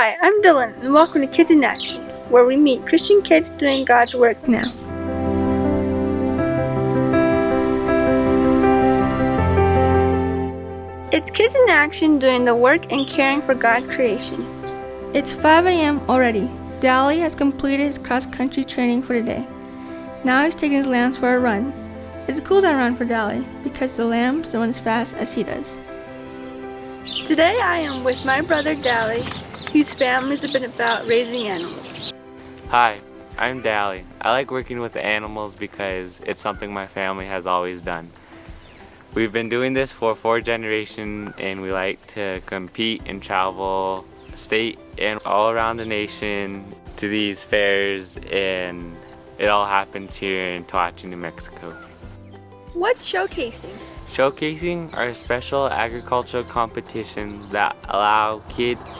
Hi, I'm Dylane, and welcome to Kids in Action, where we meet Christian kids doing God's work now. It's Kids in Action doing the work and caring for God's creation. It's 5 a.m. already. Dolly has completed his cross-country training for the day. Now he's taking his lambs for a run. It's a cool-down run for Dolly because the lambs don't run as fast as he does. Today I am with my brother Dolly, whose families have been about raising animals. Hi, I'm Dolly. I like working with the animals because it's something my family has always done. We've been doing this for 4 generations, and we like to compete and travel state and all around the nation to these fairs, and it all happens here in Toachi, New Mexico. What's showcasing? Showcasing are special agricultural competitions that allow kids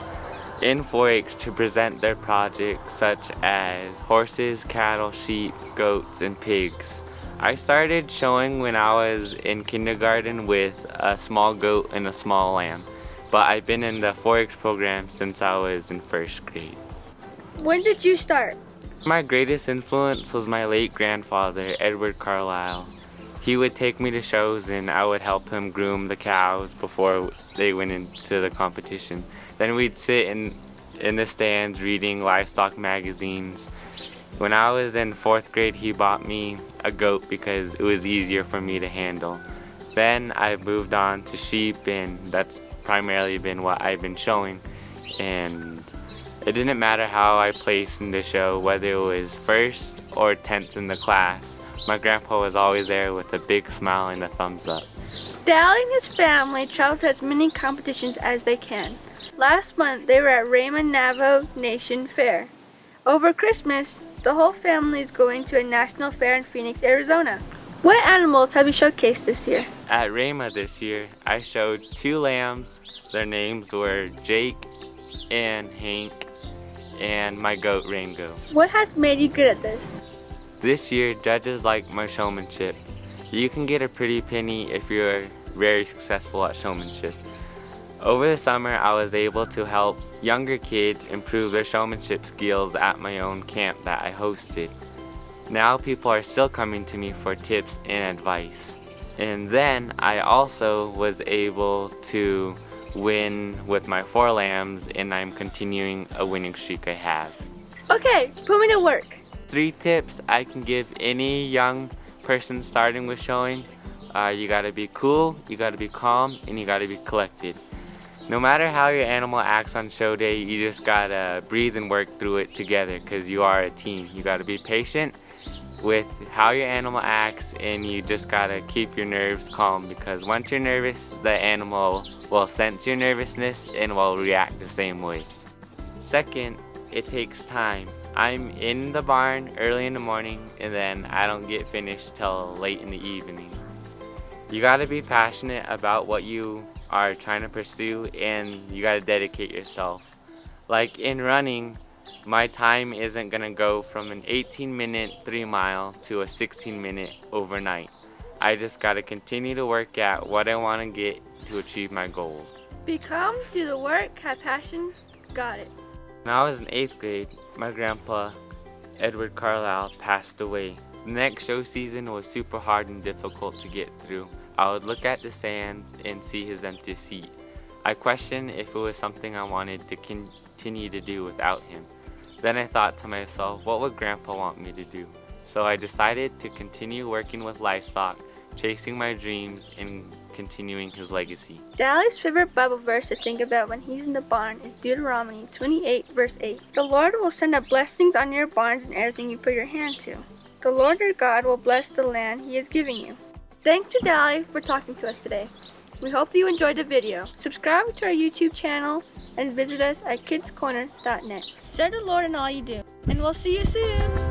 in 4-H to present their projects such as horses, cattle, sheep, goats, and pigs. I started showing when I was in kindergarten with a small goat and a small lamb, but I've been in the 4-H program since I was in 1st grade. When did you start? My greatest influence was my late grandfather, Carlisle. He would take me to shows and I would help him groom the cows before they went into the competition. Then we'd sit in the stands reading Livestock magazines. When I was in 4th grade, he bought me a goat because it was easier for me to handle. Then I moved on to sheep, and that's primarily been what I've been showing. And it didn't matter how I placed in the show, whether it was 1st or 10th in the class. My grandpa was always there with a big smile and a thumbs up. Dolly and his family travel to as many competitions as they can. Last month, they were at Rhema Navajo Nation Fair. Over Christmas, the whole family is going to a national fair in Phoenix, Arizona. What animals have you showcased this year? At Rhema this year, I showed 2 lambs. Their names were Jake and Hank, and my goat Rango. What has made you good at this? This year, judges like my showmanship. You can get a pretty penny if you're very successful at showmanship. Over the summer, I was able to help younger kids improve their showmanship skills at my own camp that I hosted. Now people are still coming to me for tips and advice. And then I also was able to win with my 4 lambs, and I'm continuing a winning streak I have. Okay, put me to work. 3 tips I can give any young person starting with showing. You gotta be cool, you gotta be calm, and you gotta be collected. No matter how your animal acts on show day, you just gotta breathe and work through it together because you are a team. You gotta be patient with how your animal acts, and you just gotta keep your nerves calm because once you're nervous, the animal will sense your nervousness and will react the same way. Second, it takes time. I'm in the barn early in the morning, and then I don't get finished till late in the evening. You gotta be passionate about what you are trying to pursue, and you gotta dedicate yourself. Like in running, my time isn't gonna go from an 18-minute 3-mile to a 16-minute overnight. I just gotta continue to work at what I wanna get to achieve my goals. Be calm, do the work, have passion, got it. When I was in 8th grade, my grandpa, Carlisle, passed away. The next show season was super hard and difficult to get through. I would look at the stands and see his empty seat. I questioned if it was something I wanted to continue to do without him. Then I thought to myself, what would Grandpa want me to do? So I decided to continue working with Livestock, chasing my dreams, and continuing his legacy. Dolly's favorite Bible verse to think about when he's in the barn is Deuteronomy 28, verse 8. The Lord will send up blessings on your barns and everything you put your hand to. The Lord your God will bless the land he is giving you. Thanks to Dolly for talking to us today. We hope you enjoyed the video. Subscribe to our YouTube channel and visit us at kidscorner.net. Serve the Lord in all you do, and we'll see you soon.